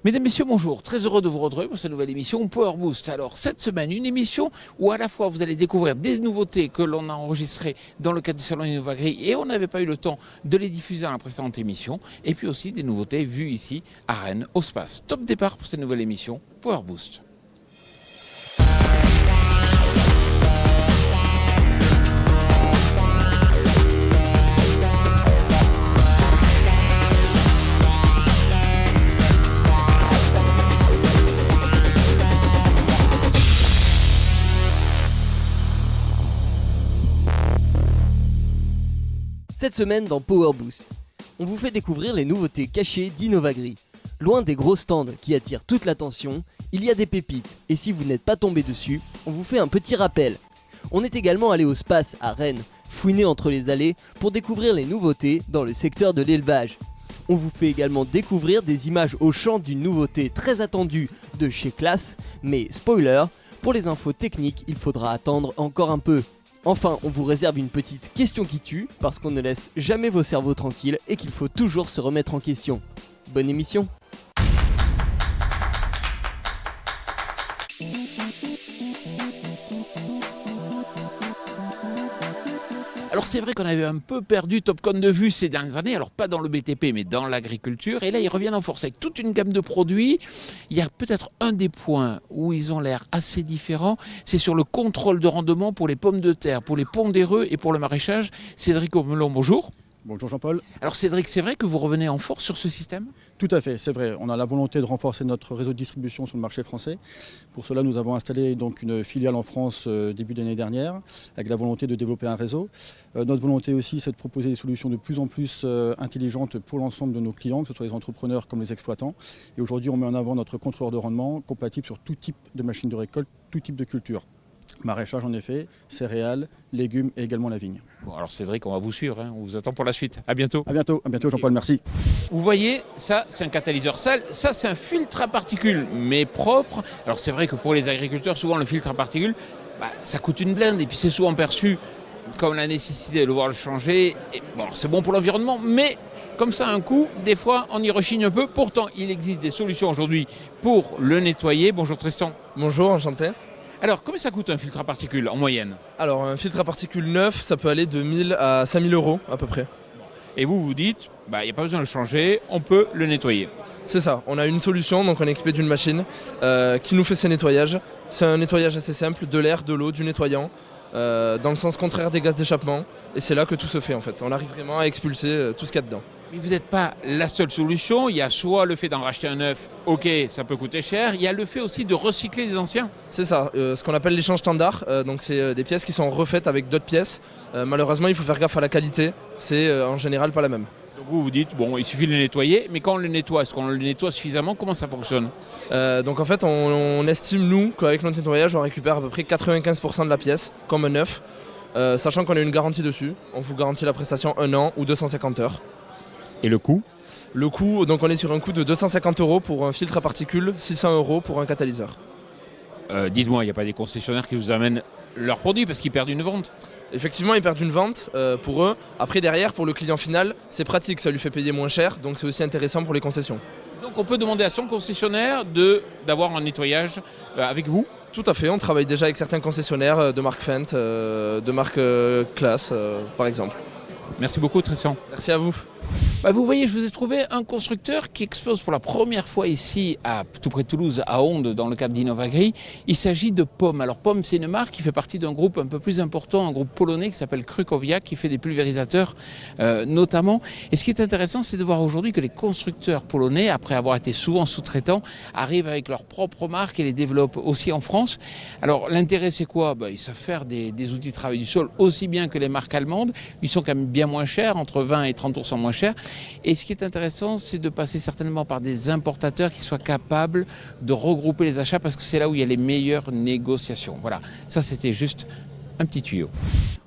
Mesdames, Messieurs, bonjour. Très heureux de vous retrouver pour cette nouvelle émission Power Boost. Alors, cette semaine, une émission où à la fois vous allez découvrir des nouveautés que l'on a enregistrées dans le cadre du Salon Innovagri et on n'avait pas eu le temps de les diffuser dans la précédente émission. Et puis aussi des nouveautés vues ici à Rennes, au Space. Top départ pour cette nouvelle émission Power Boost. Cette semaine dans Power Boost, on vous fait découvrir les nouveautés cachées d'Innovagri. Loin des gros stands qui attirent toute l'attention, il y a des pépites et si vous n'êtes pas tombé dessus, on vous fait un petit rappel. On est également allé au Space à Rennes, fouiner entre les allées pour découvrir les nouveautés dans le secteur de l'élevage. On vous fait également découvrir des images au champ d'une nouveauté très attendue de chez Class, mais spoiler, pour les infos techniques, il faudra attendre encore un peu. Enfin, on vous réserve une petite question qui tue, parce qu'on ne laisse jamais vos cerveaux tranquilles et qu'il faut toujours se remettre en question. Bonne émission! Alors c'est vrai qu'on avait un peu perdu Topcon de vue ces dernières années, alors pas dans le BTP mais dans l'agriculture, et là ils reviennent en force avec toute une gamme de produits. Il y a peut-être un des points où ils ont l'air assez différents, c'est sur le contrôle de rendement pour les pommes de terre, pour les pondéreux et pour le maraîchage. Cédric Ormelon, bonjour. Bonjour Jean-Paul. Alors Cédric, c'est vrai que vous revenez en force sur ce système ? Tout à fait, c'est vrai. On a la volonté de renforcer notre réseau de distribution sur le marché français. Pour cela, nous avons installé donc une filiale en France début d'année dernière, avec la volonté de développer un réseau. Notre volonté aussi, c'est de proposer des solutions de plus en plus intelligentes pour l'ensemble de nos clients, que ce soit les entrepreneurs comme les exploitants. Et aujourd'hui, on met en avant notre contrôleur de rendement, compatible sur tout type de machines de récolte, tout type de culture. Maraîchage en effet, céréales, légumes et également la vigne. Bon, alors Cédric, on va vous suivre, on vous attend pour la suite. À bientôt. À bientôt Jean-Paul, merci. Vous voyez, ça c'est un catalyseur sale, ça c'est un filtre à particules, mais propre. Alors c'est vrai que pour les agriculteurs, souvent le filtre à particules, ça coûte une blinde et puis c'est souvent perçu comme la nécessité de devoir le changer. Et bon, c'est bon pour l'environnement, mais comme ça un coup, des fois on y rechigne un peu. Pourtant, il existe des solutions aujourd'hui pour le nettoyer. Bonjour Tristan. Bonjour, enchanté. Alors, combien ça coûte un filtre à particules en moyenne ? Alors, un filtre à particules neuf, ça peut aller de 1000 à 5000 euros à peu près. Et vous dites, il n'y a pas besoin de le changer, on peut le nettoyer. C'est ça, on a une solution, donc on est équipé d'une machine qui nous fait ces nettoyages. C'est un nettoyage assez simple, de l'air, de l'eau, du nettoyant, dans le sens contraire des gaz d'échappement. Et c'est là que tout se fait en fait. On arrive vraiment à expulser tout ce qu'il y a dedans. Mais vous n'êtes pas la seule solution. Il y a soit le fait d'en racheter un neuf, ok, ça peut coûter cher. Il y a le fait aussi de recycler des anciens. C'est ça, ce qu'on appelle l'échange standard. Donc c'est des pièces qui sont refaites avec d'autres pièces. Malheureusement, il faut faire gaffe à la qualité. C'est en général pas la même. Donc vous dites, bon, il suffit de le nettoyer. Mais quand on le nettoie, est-ce qu'on le nettoie suffisamment ? Comment ça fonctionne ? Donc en fait, on estime, nous, qu'avec notre nettoyage, on récupère à peu près 95% de la pièce, comme un neuf. Sachant qu'on a une garantie dessus. On vous garantit la prestation 1 an ou 250 heures. Et le coût ? Le coût, donc on est sur un coût de 250 euros pour un filtre à particules, 600 euros pour un catalyseur. Dites-moi, il n'y a pas des concessionnaires qui vous amènent leurs produits parce qu'ils perdent une vente ? Effectivement, ils perdent une vente pour eux. Après, derrière, pour le client final, c'est pratique, ça lui fait payer moins cher, donc c'est aussi intéressant pour les concessions. Donc on peut demander à son concessionnaire d'avoir un nettoyage avec vous ? Tout à fait, on travaille déjà avec certains concessionnaires de marque Fendt, de marque Class, par exemple. Merci beaucoup Tristan. Merci à vous. Vous voyez, je vous ai trouvé un constructeur qui expose pour la première fois ici, tout près de Toulouse, à Onde, dans le cadre d'Innovagri. Il s'agit de Pomme. Alors Pomme, c'est une marque qui fait partie d'un groupe un peu plus important, un groupe polonais qui s'appelle Crukowia, qui fait des pulvérisateurs notamment. Et ce qui est intéressant, c'est de voir aujourd'hui que les constructeurs polonais, après avoir été souvent sous-traitants, arrivent avec leurs propres marques et les développent aussi en France. Alors l'intérêt, c'est quoi ? Ils savent faire des outils de travail du sol aussi bien que les marques allemandes. Ils sont quand même bien moins chers, entre 20 et 30% moins chers. Et ce qui est intéressant, c'est de passer certainement par des importateurs qui soient capables de regrouper les achats parce que c'est là où il y a les meilleures négociations. Voilà, ça c'était juste un petit tuyau.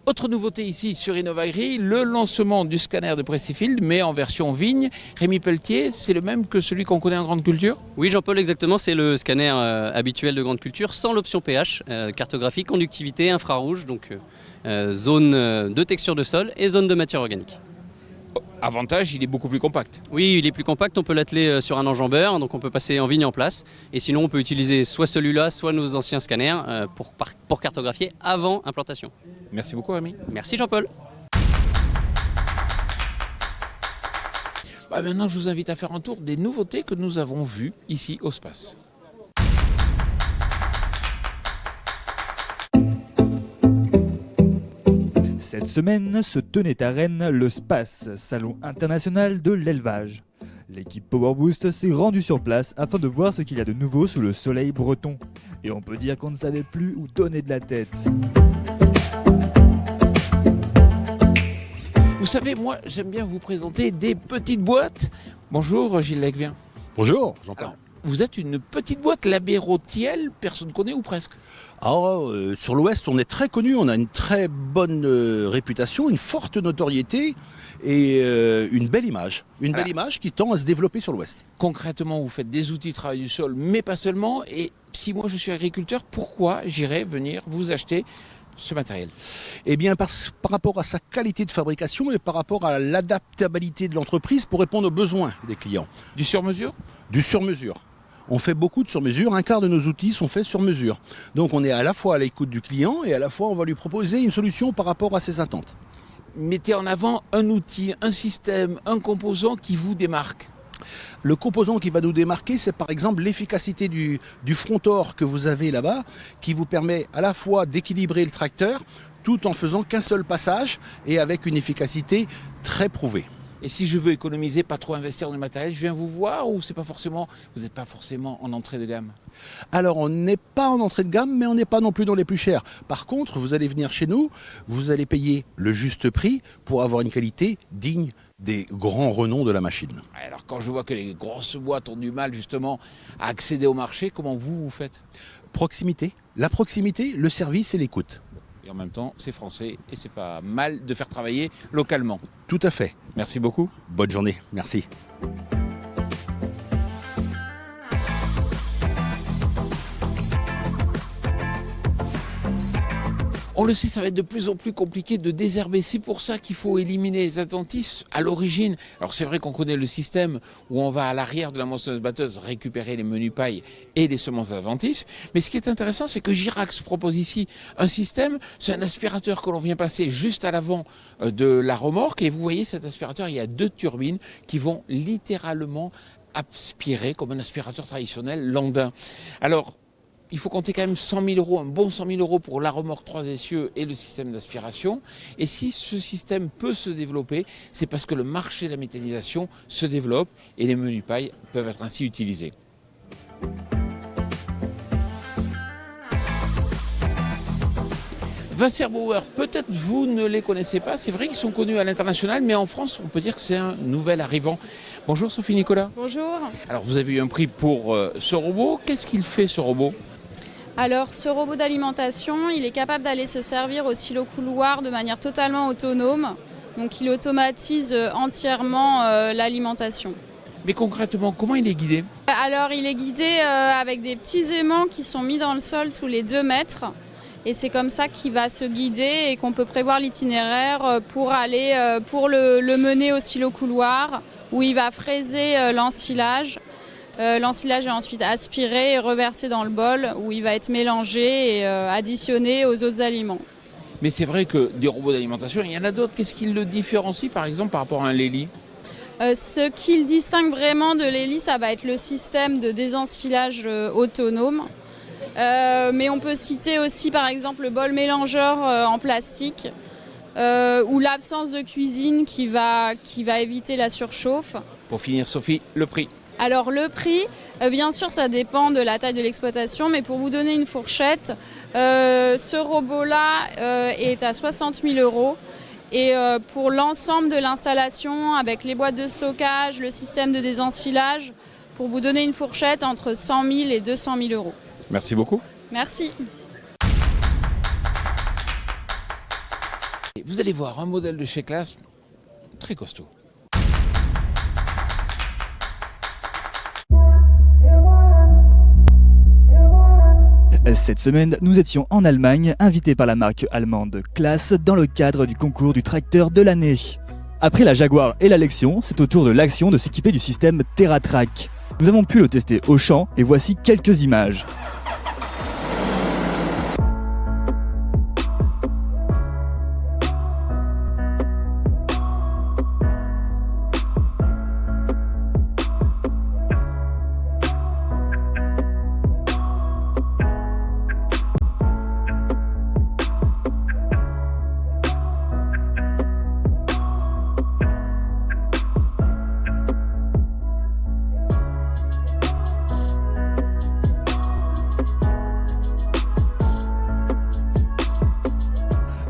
Autre nouveauté ici sur Innovagri, le lancement du scanner de Precifield, mais en version vigne. Rémi Pelletier, c'est le même que celui qu'on connaît en grande culture ? Oui, Jean-Paul, exactement. C'est le scanner habituel de grande culture, sans l'option pH, cartographie, conductivité, infrarouge, donc zone de texture de sol et zone de matière organique. Avantage, il est beaucoup plus compact. Oui, il est plus compact, on peut l'atteler sur un enjambeur, donc on peut passer en vigne en place. Et sinon, on peut utiliser soit celui-là, soit nos anciens scanners pour cartographier avant implantation. Merci beaucoup, Rémi. Merci Jean-Paul. Maintenant, je vous invite à faire un tour des nouveautés que nous avons vues ici au SPACE. Cette semaine se tenait à Rennes le SPACE, Salon international de l'élevage. L'équipe Power Boost s'est rendue sur place afin de voir ce qu'il y a de nouveau sous le soleil breton. Et on peut dire qu'on ne savait plus où donner de la tête. Vous savez, moi, j'aime bien vous présenter des petites boîtes. Bonjour, Gilles Lecvien. Bonjour, Jean-Pierre. Vous êtes une petite boîte, l'abbé Rotiel, personne ne connaît ou presque. Alors, sur l'Ouest, on est très connu, on a une très bonne réputation, une forte notoriété et une belle image. Une belle image qui tend à se développer sur l'Ouest. Concrètement, vous faites des outils de travail du sol, mais pas seulement. Et si moi je suis agriculteur, pourquoi j'irais venir vous acheter ce matériel? Eh bien, par rapport à sa qualité de fabrication et par rapport à l'adaptabilité de l'entreprise pour répondre aux besoins des clients. Du sur-mesure? Du sur-mesure. On fait beaucoup de sur-mesure, un quart de nos outils sont faits sur mesure. Donc on est à la fois à l'écoute du client et à la fois on va lui proposer une solution par rapport à ses attentes. Mettez en avant un outil, un système, un composant qui vous démarque. Le composant qui va nous démarquer, c'est par exemple l'efficacité du frontor que vous avez là-bas, qui vous permet à la fois d'équilibrer le tracteur tout en faisant qu'un seul passage et avec une efficacité très prouvée. Et si je veux économiser, pas trop investir dans le matériel, je viens vous voir ou c'est pas forcément, vous n'êtes pas forcément en entrée de gamme? Alors on n'est pas en entrée de gamme, mais on n'est pas non plus dans les plus chers. Par contre, vous allez venir chez nous, vous allez payer le juste prix pour avoir une qualité digne des grands renoms de la machine. Alors quand je vois que les grosses boîtes ont du mal justement à accéder au marché, comment vous faites? Proximité, la proximité, le service et l'écoute. Et en même temps, c'est français et c'est pas mal de faire travailler localement. Tout à fait. Merci beaucoup. Bonne journée, merci. On le sait, ça va être de plus en plus compliqué de désherber. C'est pour ça qu'il faut éliminer les adventices à l'origine. Alors c'est vrai qu'on connaît le système où on va à l'arrière de la moissonneuse-batteuse récupérer les menus pailles et les semences adventices. Mais ce qui est intéressant, c'est que Girax propose ici un système. C'est un aspirateur que l'on vient passer juste à l'avant de la remorque. Et vous voyez cet aspirateur, il y a 2 turbines qui vont littéralement aspirer comme un aspirateur traditionnel landin. Alors, il faut compter quand même 100 000 euros, un bon 100 000 euros pour la remorque 3 essieux et le système d'aspiration. Et si ce système peut se développer, c'est parce que le marché de la méthanisation se développe et les menus pailles peuvent être ainsi utilisés. Wasserbauer, peut-être vous ne les connaissez pas, c'est vrai qu'ils sont connus à l'international, mais en France, on peut dire que c'est un nouvel arrivant. Bonjour Sophie Nicolas. Bonjour. Alors vous avez eu un prix pour ce robot, qu'est-ce qu'il fait ce robot ? Alors ce robot d'alimentation, il est capable d'aller se servir au silo couloir de manière totalement autonome. Donc il automatise entièrement l'alimentation. Mais concrètement, comment il est guidé ? Alors il est guidé avec des petits aimants qui sont mis dans le sol tous les 2 mètres. Et c'est comme ça qu'il va se guider et qu'on peut prévoir l'itinéraire pour aller pour le mener au silo couloir où il va fraiser l'ensilage. L'ensilage est ensuite aspiré et reversé dans le bol où il va être mélangé et additionné aux autres aliments. Mais c'est vrai que des robots d'alimentation, il y en a d'autres. Qu'est-ce qui le différencie par exemple par rapport à un Lely ? Ce qui le distingue vraiment de Lely, ça va être le système de désensilage autonome. Mais on peut citer aussi par exemple le bol mélangeur en plastique ou l'absence de cuisine qui va éviter la surchauffe. Pour finir Sophie, le prix ? Alors le prix, bien sûr ça dépend de la taille de l'exploitation, mais pour vous donner une fourchette, ce robot-là est à 60 000 euros. Et pour l'ensemble de l'installation, avec les boîtes de stockage, le système de désensilage, pour vous donner une fourchette entre 100 000 et 200 000 euros. Merci beaucoup. Merci. Vous allez voir un modèle de chez Claas très costaud. Cette semaine, nous étions en Allemagne, invités par la marque allemande Claas dans le cadre du concours du tracteur de l'année. Après la Jaguar et la Lexion, c'est au tour de l'Action de s'équiper du système TerraTrack. Nous avons pu le tester au champ et voici quelques images.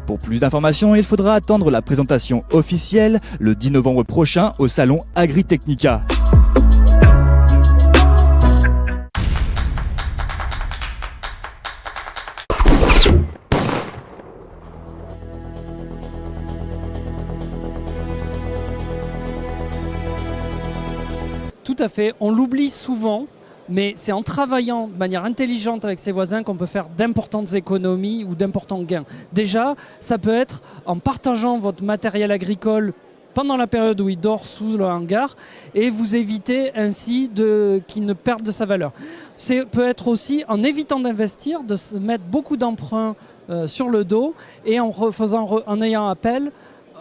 Pour plus d'informations, il faudra attendre la présentation officielle le 10 novembre prochain au salon Agritechnica. Tout à fait, on l'oublie souvent, mais c'est en travaillant de manière intelligente avec ses voisins qu'on peut faire d'importantes économies ou d'importants gains. Déjà, ça peut être en partageant votre matériel agricole pendant la période où il dort sous le hangar et vous évitez ainsi qu'il ne perde de sa valeur. Ça peut être aussi en évitant d'investir, de se mettre beaucoup d'emprunts sur le dos et en ayant appel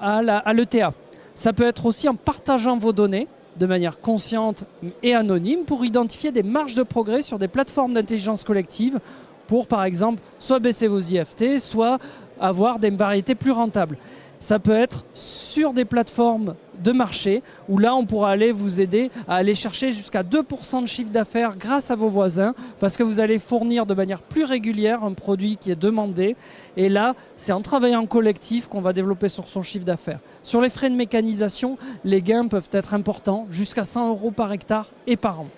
à l'ETA. Ça peut être aussi en partageant vos données de manière consciente et anonyme pour identifier des marges de progrès sur des plateformes d'intelligence collective pour, par exemple, soit baisser vos IFT, soit avoir des variétés plus rentables. Ça peut être sur des plateformes de marché où là, on pourra aller vous aider à aller chercher jusqu'à 2% de chiffre d'affaires grâce à vos voisins parce que vous allez fournir de manière plus régulière un produit qui est demandé. Et là, c'est en travaillant en collectif qu'on va développer sur son chiffre d'affaires. Sur les frais de mécanisation, les gains peuvent être importants, jusqu'à 100 € par hectare et par an.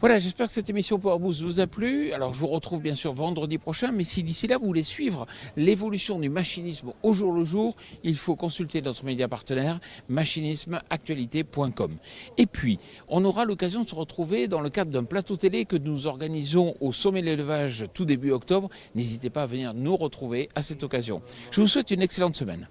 Voilà, j'espère que cette émission Power Boost vous a plu. Alors je vous retrouve bien sûr vendredi prochain, mais si d'ici là vous voulez suivre l'évolution du machinisme au jour le jour, il faut consulter notre média partenaire machinismeactualité.com. Et puis, on aura l'occasion de se retrouver dans le cadre d'un plateau télé que nous organisons au Sommet de l'Élevage tout début octobre. N'hésitez pas à venir nous retrouver à cette occasion. Je vous souhaite une excellente semaine.